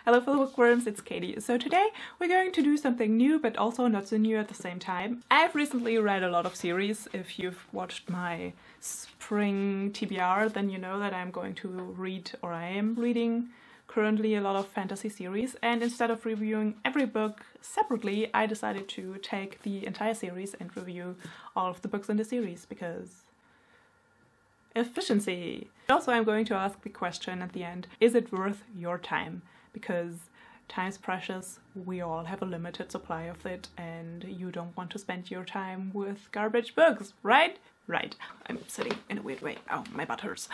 Hello fellow bookworms, it's Katie. So today we're going to do something new but also not so new at the same time. I've recently read a lot of series. If you've watched my spring TBR, then you know that I'm going to read, or I am reading currently, a lot of fantasy series, and instead of reviewing every book separately, I decided to take the entire series and review all of the books in the series because efficiency. Also, I'm going to ask the question at the end, is it worth your time? Because time's precious, we all have a limited supply of it, and you don't want to spend your time with garbage books, right? Right. I'm sitting in a weird way. Oh, my butt hurts.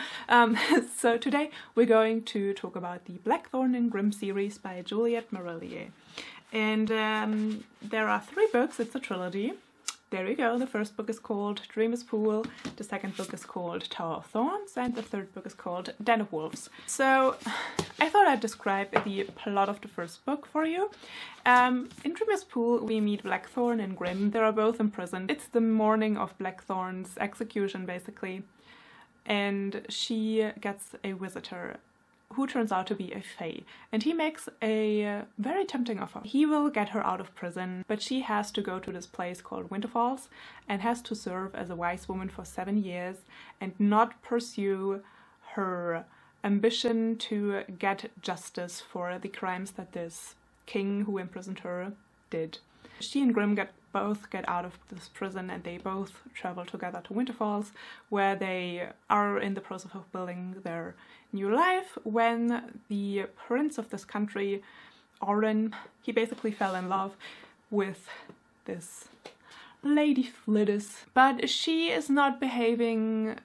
So today we're going to talk about the Blackthorn and Grim series by Juliet Mariller. And there are 3 books, it's a trilogy. There you go, the first book is called Dreamer's Pool, the second book is called Tower of Thorns, and the third book is called Den of Wolves. So I thought I'd describe the plot of the first book for you. In Dreamer's Pool we meet Blackthorn and Grim. They are both imprisoned. It's the morning of Blackthorn's execution basically, and she gets a visitor who turns out to be a fae, and he makes a very tempting offer. He will get her out of prison, but she has to go to this place called Winterfalls and has to serve as a wise woman for 7 years and not pursue her ambition to get justice for the crimes that this king who imprisoned her did. She and Grim both get out of this prison, and they both travel together to Winterfalls, where they are in the process of building their new life when the prince of this country, Oren, he basically fell in love with this Lady Flidis, but she is not behaving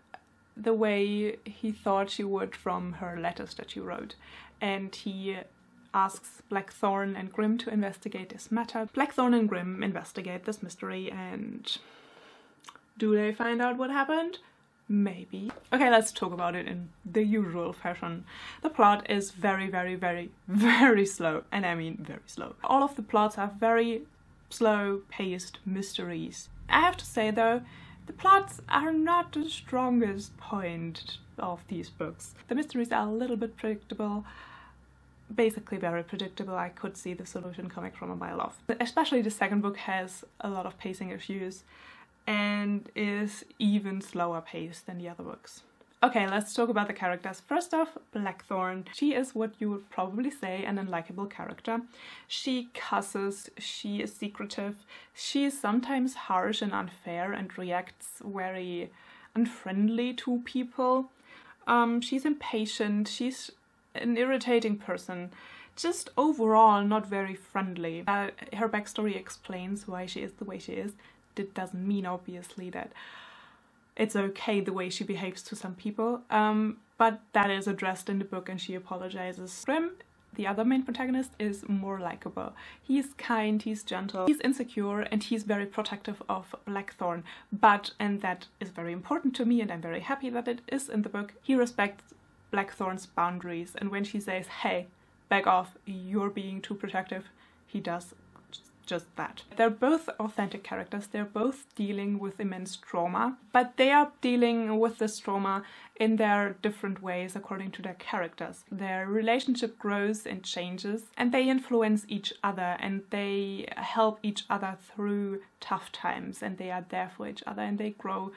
the way he thought she would from her letters that she wrote, and he asks Blackthorn and Grim to investigate this matter. Blackthorn and Grim investigate this mystery, and do they find out what happened? Maybe. Okay, let's talk about it in the usual fashion. The plot is very, very, very, very slow, and I mean very slow. All of the plots are very slow-paced mysteries. I have to say though, the plots are not the strongest point of these books. The mysteries are a little bit predictable. Basically very predictable. I could see the solution coming from a mile off. Especially the second book has a lot of pacing issues and is even slower paced than the other books. Okay, let's talk about the characters. First off, Blackthorn. She is what you would probably say an unlikable character. She cusses, she is secretive, she is sometimes harsh and unfair and reacts very unfriendly to people. She's impatient, she's an irritating person, just overall not very friendly. Her backstory explains why she is the way she is. It doesn't mean obviously that it's okay the way she behaves to some people, but that is addressed in the book and she apologizes. Grim, the other main protagonist, is more likable. He's kind, he's gentle, he's insecure, and he's very protective of Blackthorn, but, and that is very important to me and I'm very happy that it is in the book, he respects Blackthorn's boundaries, and when she says, hey, back off, you're being too protective, he does just that. They're both authentic characters, they're both dealing with immense trauma, but they are dealing with this trauma in their different ways according to their characters. Their relationship grows and changes, and they influence each other, and they help each other through tough times, and they are there for each other, and they grow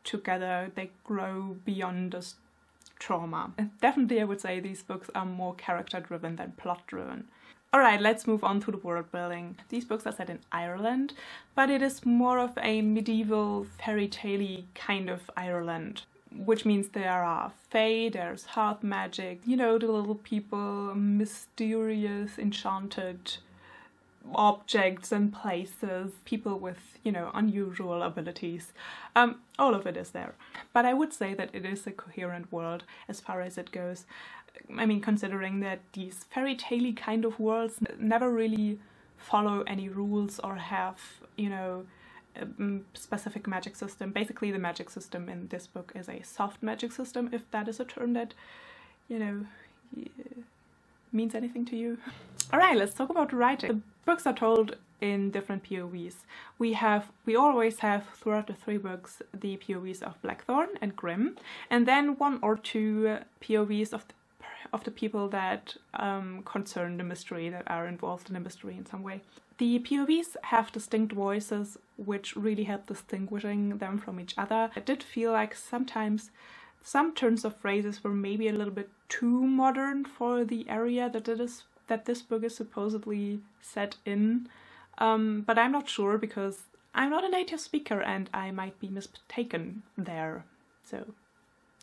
together, they grow beyond this trauma. And definitely I would say these books are more character driven than plot driven. Alright, let's move on to the world building. These books are set in Ireland, but it is more of a medieval fairy tale-y kind of Ireland, which means there are fae, there's hearth magic, you know, the little people, mysterious, enchanted objects and places, people with, you know, unusual abilities. All of it is there. But I would say that it is a coherent world as far as it goes. I mean, considering that these fairy tale-y kind of worlds never really follow any rules or have, you know, a specific magic system. Basically the magic system in this book is a soft magic system, if that is a term that, you know, means anything to you. Alright, let's talk about writing. The books are told in different POVs. We always have throughout the 3 books the POVs of Blackthorn and Grim, and then 1 or 2 POVs of the of the people that concern the mystery, that are involved in the mystery in some way. The POVs have distinct voices which really help distinguishing them from each other. I did feel like sometimes some turns of phrases were maybe a little bit too modern for the area that this book is supposedly set in, but I'm not sure because I'm not a native speaker and I might be mistaken there, so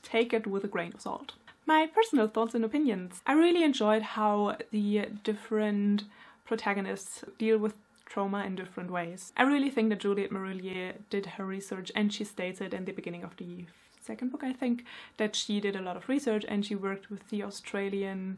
take it with a grain of salt. My personal thoughts and opinions. I really enjoyed how the different protagonists deal with trauma in different ways. I really think that Juliet Mariller did her research, and she states it in the beginning of the second book, I think, that she did a lot of research and she worked with the Australian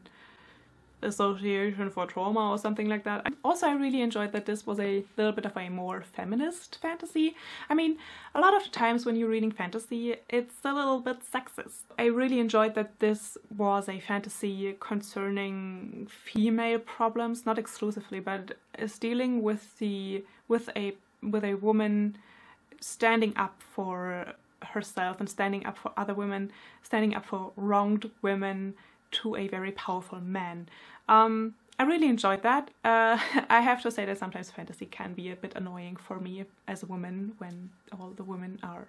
Association for Trauma or something like that. Also, I really enjoyed that this was a little bit of a more feminist fantasy. I mean, a lot of the times when you're reading fantasy, it's a little bit sexist. I really enjoyed that this was a fantasy concerning female problems, not exclusively, but is dealing with a woman standing up for herself and standing up for other women, standing up for wronged women to a very powerful man. I really enjoyed that. I have to say that sometimes fantasy can be a bit annoying for me as a woman when all the women are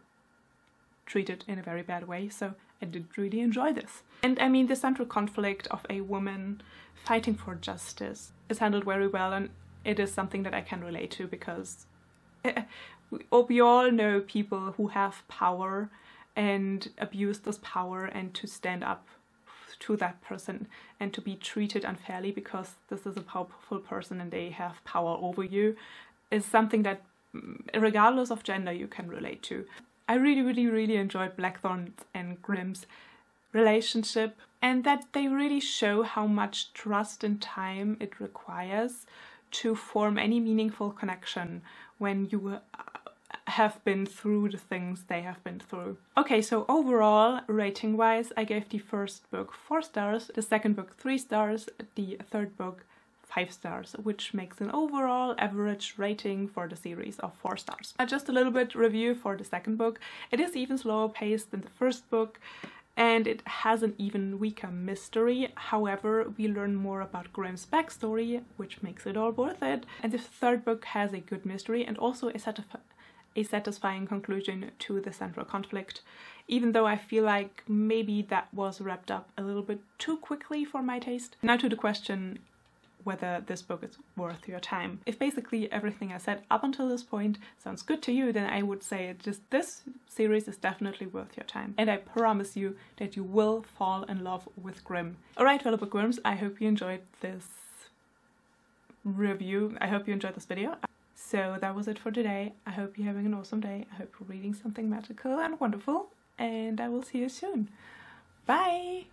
treated in a very bad way, so I did really enjoy this. And I mean, the central conflict of a woman fighting for justice is handled very well, and it is something that I can relate to because we all know people who have power and abuse this power, and to stand up to that person and to be treated unfairly because this is a powerful person and they have power over you is something that, regardless of gender, you can relate to. I really enjoyed Blackthorn and Grim's relationship, and that they really show how much trust and time it requires to form any meaningful connection when you have been through the things they have been through. Okay, so overall, rating wise, I gave the first book 4 stars, the second book 3 stars, the third book 5 stars, which makes an overall average rating for the series of 4 stars. Just a little bit review for the second book. It is even slower paced than the first book, and it has an even weaker mystery. However, we learn more about Grimm's backstory, which makes it all worth it. And the third book has a good mystery and also a satisfying conclusion to the central conflict, even though I feel like maybe that was wrapped up a little bit too quickly for my taste. Now to the question whether this book is worth your time. If basically everything I said up until this point sounds good to you, then I would say just this series is definitely worth your time. And I promise you that you will fall in love with Grimm. Alright, fellow bookworms, I hope you enjoyed this review. I hope you enjoyed this video. So that was it for today. I hope you're having an awesome day. I hope you're reading something magical and wonderful, and I will see you soon. Bye!